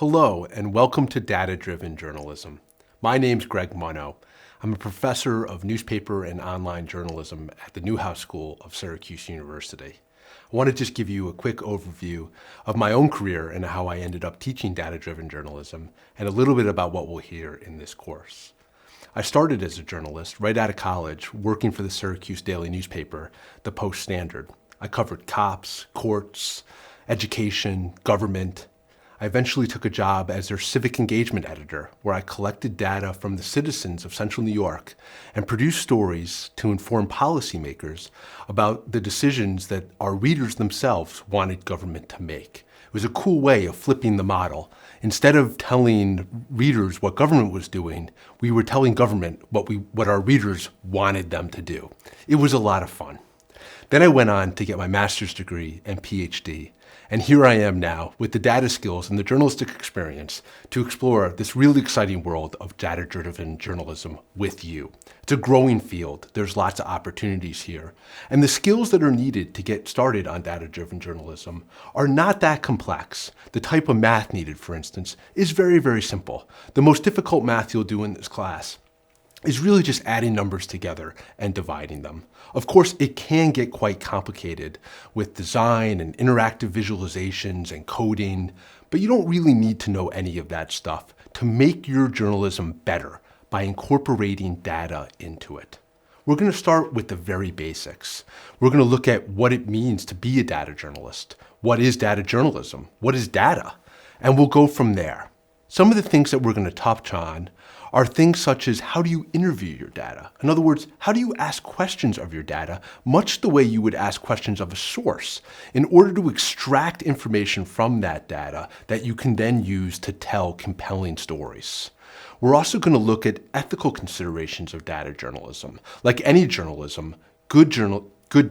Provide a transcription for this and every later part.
Hello, and welcome to DataDriven Journalism. My name's Greg Munno. I'm a professor of newspaper and online journalism at the Newhouse School of Syracuse University. I want to just give you a quick overview of my own career and how I ended up teaching data-driven journalism, and a little bit about what we'll hear in this course. I started as a journalist right out of college, working for the Syracuse daily newspaper, the Post-Standard. I covered cops, courts, education, government. I eventually took a job as their civic engagement editor, where I collected data from the citizens of Central New York and produced stories to inform policymakers about the decisions that our readers themselves wanted government to make. It was a cool way of flipping the model. Instead of telling readers what government was doing, we were telling government what our readers wanted them to do. It was a lot of fun. Then I went on to get my master's degree and PhD. And here I am now with the data skills and the journalistic experience to explore this really exciting world of data-driven journalism with you. It's a growing field. There's lots of opportunities here. And the skills that are needed to get started on data-driven journalism are not that complex. The type of math needed, for instance, is very, very simple. The most difficult math you'll do in this class is really just adding numbers together and dividing them. Of course, it can get quite complicated with design and interactive visualizations and coding, but you don't really need to know any of that stuff to make your journalism better by incorporating data into it. We're going to start with the very basics. We're going to look at what it means to be a data journalist. What is data journalism? What is data? And we'll go from there. Some of the things that we're going to touch on are things such as how do you interview your data? In other words, how do you ask questions of your data, much the way you would ask questions of a source, in order to extract information from that data that you can then use to tell compelling stories. We're also going to look at ethical considerations of data journalism. Like any journalism, good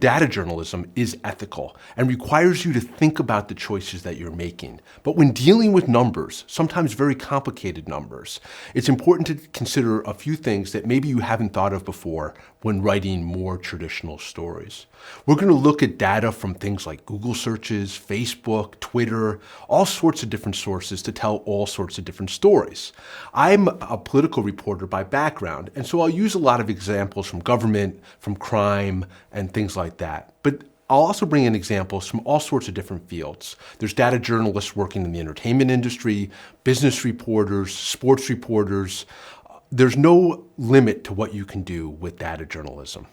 data journalism is ethical and requires you to think about the choices that you're making. But when dealing with numbers, sometimes very complicated numbers, it's important to consider a few things that maybe you haven't thought of before when writing more traditional stories. We're going to look at data from things like Google searches, Facebook, Twitter, all sorts of different sources to tell all sorts of different stories. I'm a political reporter by background, and so I'll use a lot of examples from government, from crime, and things like that. But I'll also bring in examples from all sorts of different fields. There's data journalists working in the entertainment industry, business reporters, sports reporters. There's no limit to what you can do with data journalism.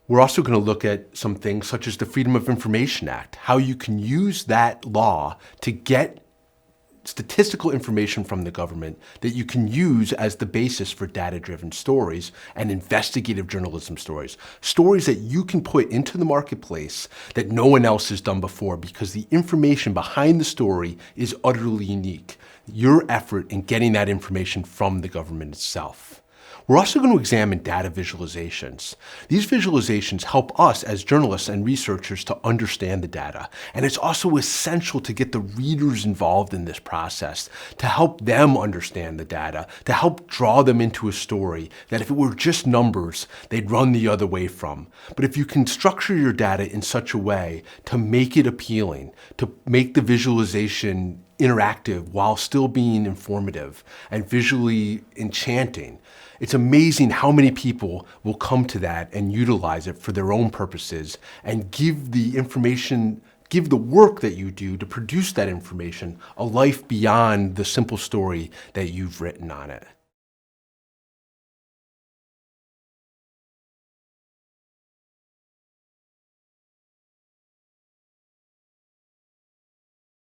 We're also going to look at some things such as the Freedom of Information Act, how you can use that law to get statistical information from the government that you can use as the basis for data-driven stories and investigative journalism stories. Stories that you can put into the marketplace that no one else has done before because the information behind the story is utterly unique. Your effort in getting that information from the government itself. We're also going to examine data visualizations. These visualizations help us as journalists and researchers to understand the data. And it's also essential to get the readers involved in this process, to help them understand the data, to help draw them into a story that if it were just numbers, they'd run the other way from. But if you can structure your data in such a way to make it appealing, to make the visualization interactive while still being informative and visually enchanting, it's amazing how many people will come to that and utilize it for their own purposes and give the work that you do to produce that information a life beyond the simple story that you've written on it.